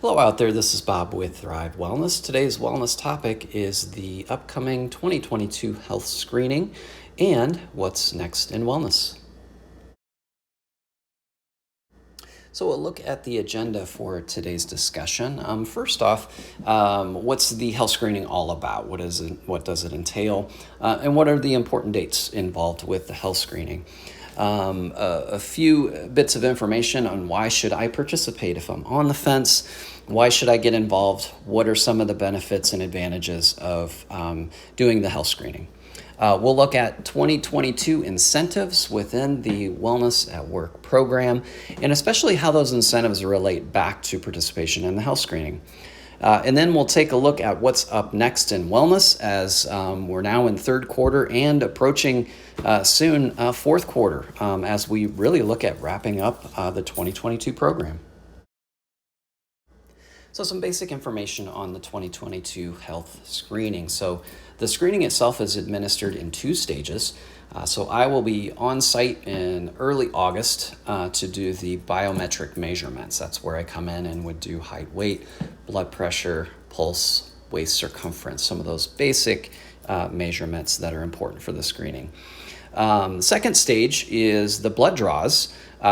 Hello out there, this is Bob with Thrive Wellness. Today's wellness topic is the upcoming 2022 health screening and what's next in wellness. So we'll look at the agenda for today's discussion. First off, what's the health screening all about? What does it entail? And what are the important dates involved with the health screening? A few bits of information on why should I participate if I'm on the fence. Why should I get involved? What are some of the benefits and advantages of doing the health screening? We'll look at 2022 incentives within the Wellness at Work program, and especially how those incentives relate back to participation in the health screening. And then we'll take a look at what's up next in wellness as we're now in third quarter and approaching soon fourth quarter as we really look at wrapping up the 2022 program. So some basic information on the 2022 health screening. So the screening itself is administered in two stages. So I will be on site in early August to do the biometric measurements. That's where I come in and would do height, weight, blood pressure, pulse, waist circumference, some of those basic measurements that are important for the screening. Second stage is the blood draws,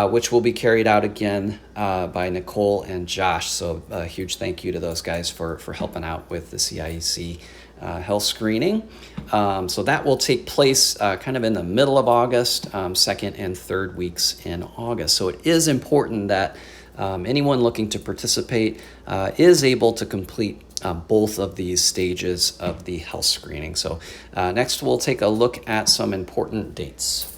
which will be carried out again by Nicole and Josh. So a huge thank you to those guys for helping out with the CIEC health screening. So that will take place kind of in the middle of August, second and third weeks in August. So it is important that anyone looking to participate is able to complete both of these stages of the health screening. So next we'll take a look at some important dates.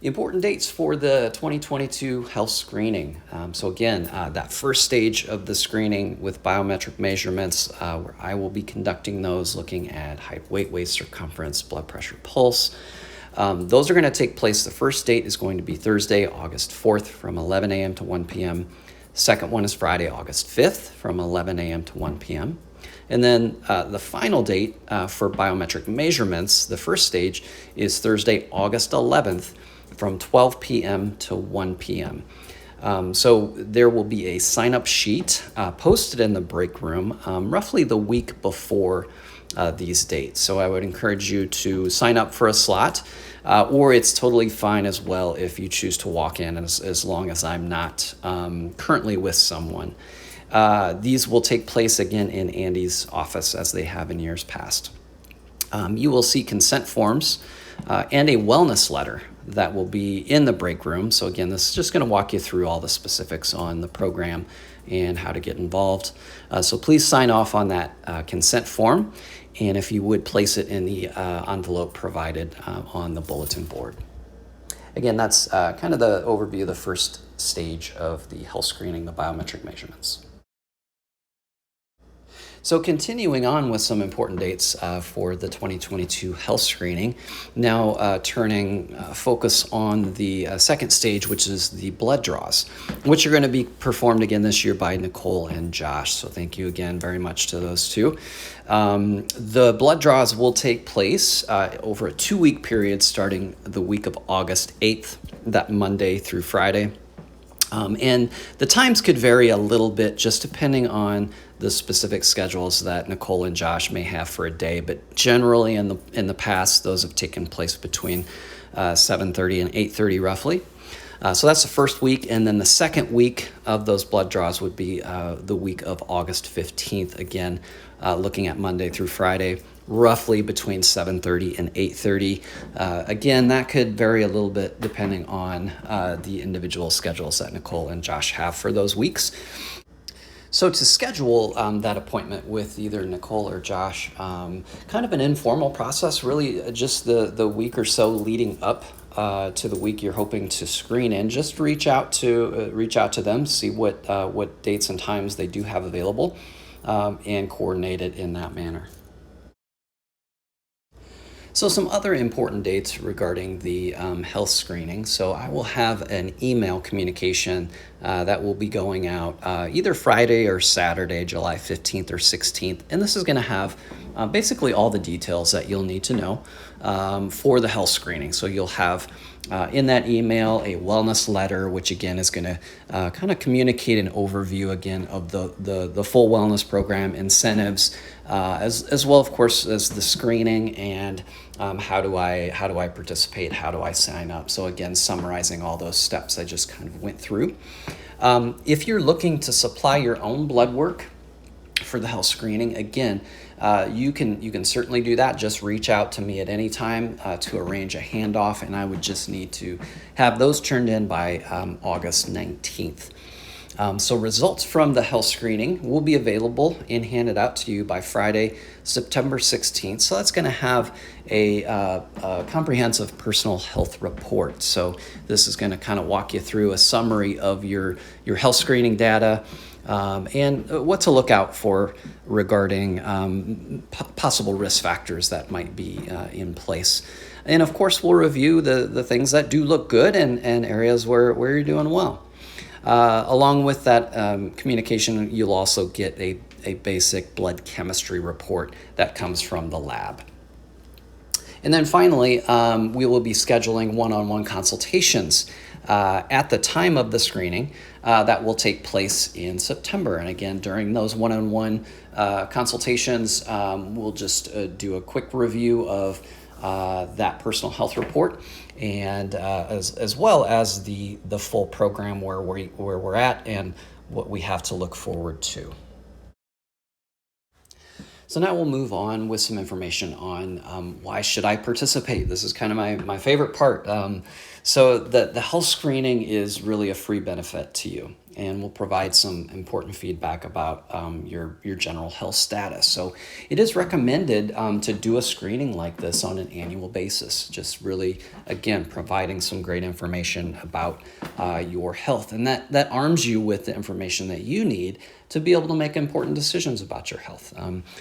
Important dates for the 2022 health screening. So again, that first stage of the screening with biometric measurements, where I will be conducting those, looking at height, weight, waist circumference, blood pressure, pulse. Those are going to take place. The first date is going to be Thursday, August 4th from 11 a.m. to 1 p.m. Second one is Friday, August 5th from 11 a.m. to 1 p.m. And then the final date for biometric measurements, the first stage, is Thursday, August 11th from 12 p.m. to 1 p.m. So there will be a sign-up sheet posted in the break room roughly the week before these dates. So I would encourage you to sign up for a slot, or it's totally fine as well if you choose to walk in as long as I'm not currently with someone. These will take place again in Andy's office as they have in years past. You will see consent forms and a wellness letter that will be in the break room. So again, this is just going to walk you through all the specifics on the program and how to get involved. So please sign off on that consent form, and if you would, place it in the envelope provided on the bulletin board. Again, that's kind of the overview of the first stage of the health screening, the biometric measurements. So continuing on with some important dates for the 2022 health screening, now turning focus on the second stage, which is the blood draws, which are going to be performed again this year by Nicole and Josh. So thank you again very much to those two. The blood draws will take place over a 2-week period starting the week of August 8th, that Monday through Friday. And the times could vary a little bit just depending on the specific schedules that Nicole and Josh may have for a day, but generally in the past, those have taken place between 7:30 and 8:30 roughly. So that's the first week, and then the second week of those blood draws would be the week of August 15th, again, looking at Monday through Friday, roughly between 7:30 and 8:30. Again, that could vary a little bit depending on the individual schedules that Nicole and Josh have for those weeks. So to schedule that appointment with either Nicole or Josh, kind of an informal process, really just the week or so leading up to the week you're hoping to screen in. Just reach out to them, see what dates and times they do have available, and coordinate it in that manner. So some other important dates regarding the health screening. So I will have an email communication that will be going out either Friday or Saturday, July 15th or 16th. And this is going to have basically all the details that you'll need to know for the health screening. So you'll have in that email a wellness letter, which again is going to kind of communicate an overview again of the full wellness program, incentives, as well, of course, as the screening and how do I participate, how do I sign up. So again, summarizing all those steps I just kind of went through. If you're looking to supply your own blood work for the health screening, again, you can certainly do that. Just reach out to me at any time to arrange a handoff, and I would just need to have those turned in by August 19th. So results from the health screening will be available and handed out to you by Friday, September 16th. So that's going to have a comprehensive personal health report. So this is going to kind of walk you through a summary of your health screening data, and what to look out for regarding possible risk factors that might be in place. And of course, we'll review the things that do look good and areas where you're doing well. Along with that communication, you'll also get a basic blood chemistry report that comes from the lab. And then finally, we will be scheduling one-on-one consultations at the time of the screening that will take place in September. And again, during those one-on-one consultations, we'll just do a quick review of that personal health report, and as well as the full program where we're at and what we have to look forward to. So now we'll move on with some information on why should I participate. This is kind of my favorite part. So the health screening is really a free benefit to you, and will provide some important feedback about your general health status. So it is recommended to do a screening like this on an annual basis, just really, again, providing some great information about your health. And that arms you with the information that you need to be able to make important decisions about your health.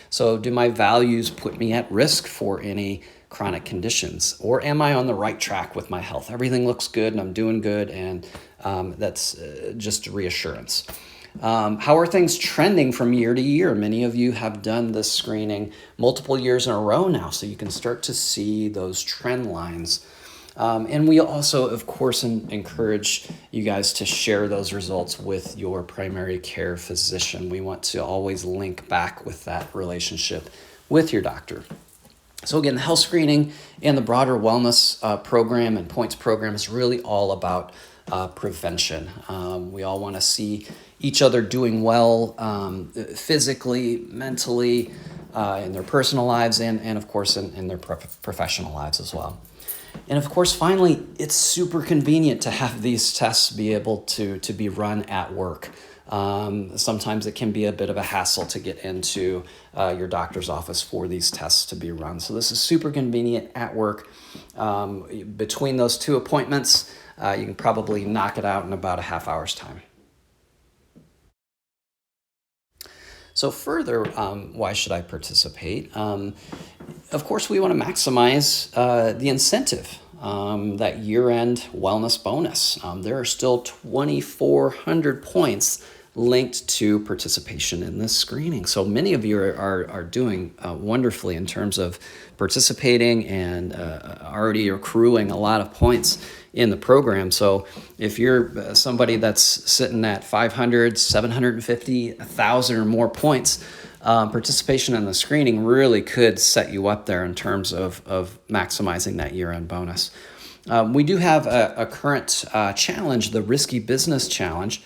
So do my values put me at risk for any chronic conditions, or am I on the right track with my health? Everything looks good and I'm doing good, and that's just reassurance. How are things trending from year to year? Many of you have done this screening multiple years in a row now, so you can start to see those trend lines. And we also, of course, encourage you guys to share those results with your primary care physician. We want to always link back with that relationship with your doctor. So again, the health screening and the broader wellness program and points program is really all about prevention. We all want to see each other doing well physically, mentally, in their personal lives, and of course in their professional lives as well. And of course, finally, it's super convenient to have these tests be able to be run at work. Sometimes it can be a bit of a hassle to get into your doctor's office for these tests to be run. So this is super convenient at work. Between those two appointments, you can probably knock it out in about a half hour's time. So further, why should I participate? Of course, we want to maximize the incentive, that year-end wellness bonus. There are still 2,400 points linked to participation in this screening. So many of you are doing wonderfully in terms of participating and already accruing a lot of points in the program. So if you're somebody that's sitting at 500, 750, 1,000 or more points, participation in the screening really could set you up there in terms of maximizing that year-end bonus. We do have a current challenge, the Risky Business Challenge,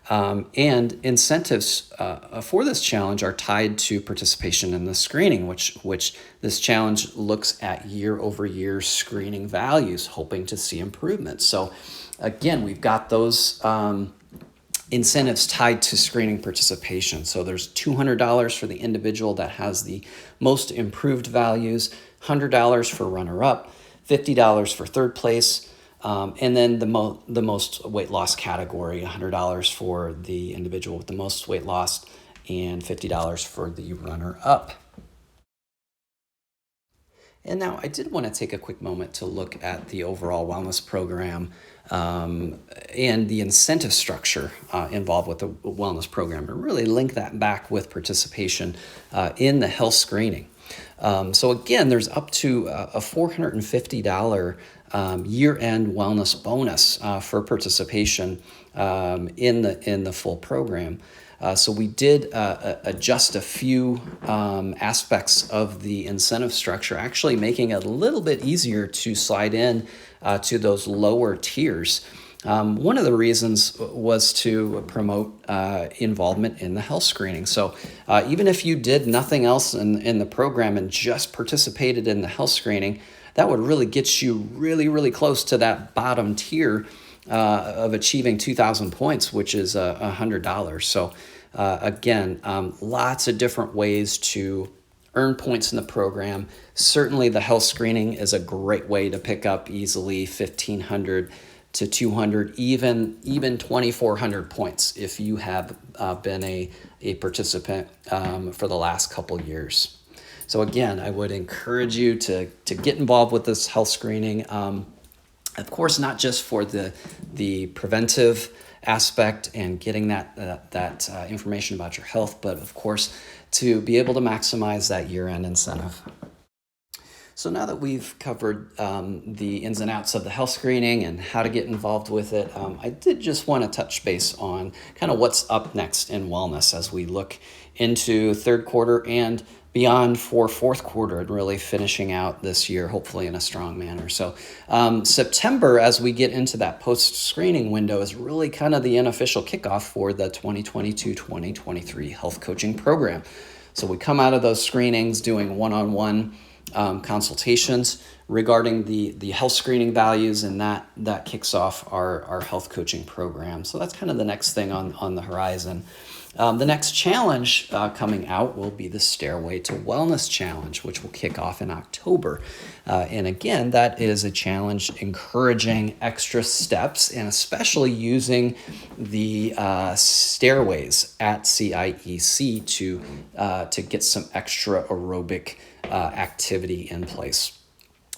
and incentives for this challenge are tied to participation in the screening, which this challenge looks at year-over-year screening values, hoping to see improvements. So again, we've got those incentives tied to screening participation. So there's $200 for the individual that has the most improved values, $100 for runner-up, $50 for third place, and then the most weight loss category, $100 for the individual with the most weight loss and $50 for the runner-up. And now I did want to take a quick moment to look at the overall wellness program and the incentive structure involved with the wellness program, and really link that back with participation in the health screening. So again, there's up to a $450 year-end wellness bonus for participation in the full program. So we did adjust a few aspects of the incentive structure, actually making it a little bit easier to slide in to those lower tiers. One of the reasons was to promote involvement in the health screening. So even if you did nothing else in the program and just participated in the health screening, that would really get you really, really close to that bottom tier of achieving 2,000 points, which is $100. So again, lots of different ways to earn points in the program. Certainly the health screening is a great way to pick up easily 1,500 to 200, even 2,400 points if you have been a participant for the last couple years. So again, I would encourage you to get involved with this health screening. Of course, not just for the preventive aspect and getting that information about your health, but of course, to be able to maximize that year-end incentive. So now that we've covered the ins and outs of the health screening and how to get involved with it, I did just want to touch base on kind of what's up next in wellness as we look into third quarter and beyond for fourth quarter and really finishing out this year, hopefully in a strong manner. So September, as we get into that post-screening window, is really kind of the unofficial kickoff for the 2022-2023 health coaching program. So we come out of those screenings doing one-on-one consultations regarding the health screening values, and that kicks off our health coaching program. So that's kind of the next thing on the horizon. The next challenge coming out will be the Stairway to Wellness Challenge, which will kick off in October. And again, that is a challenge encouraging extra steps and especially using the stairways at CIEC to get some extra aerobic activity in place.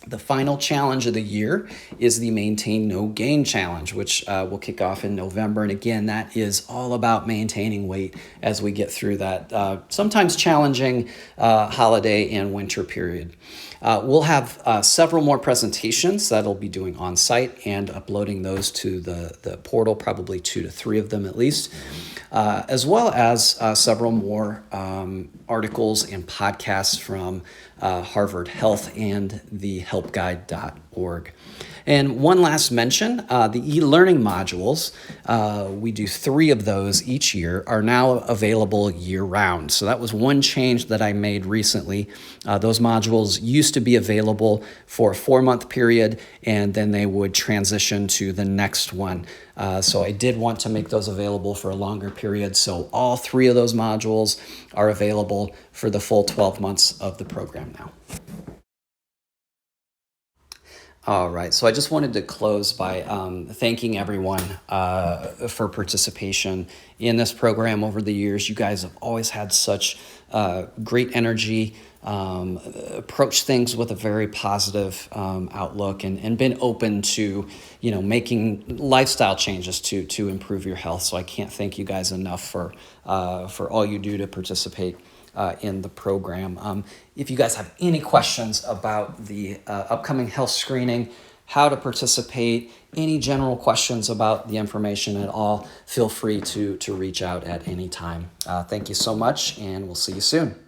The final challenge of the year is the Maintain No Gain Challenge, which will kick off in November. And again, that is all about maintaining weight as we get through that sometimes challenging holiday and winter period. We'll have several more presentations that I'll be doing on site and uploading those to the portal, probably 2 to 3 of them at least, as well as several more articles and podcasts from Harvard Health and the helpguide.org. And one last mention, the e-learning modules, we do 3 of those each year, are now available year-round. So that was one change that I made recently. Those modules used to be available for a 4-month period, and then they would transition to the next one. So I did want to make those available for a longer period. So all 3 of those modules are available for the full 12 months of the program now. All right, so I just wanted to close by thanking everyone for participation in this program over the years. You guys have always had such great energy, approached things with a very positive outlook, and been open to making lifestyle changes to improve your health. So I can't thank you guys enough for all you do to participate in the program. If you guys have any questions about the upcoming health screening, how to participate, any general questions about the information at all, feel free to reach out at any time. Thank you so much, and we'll see you soon.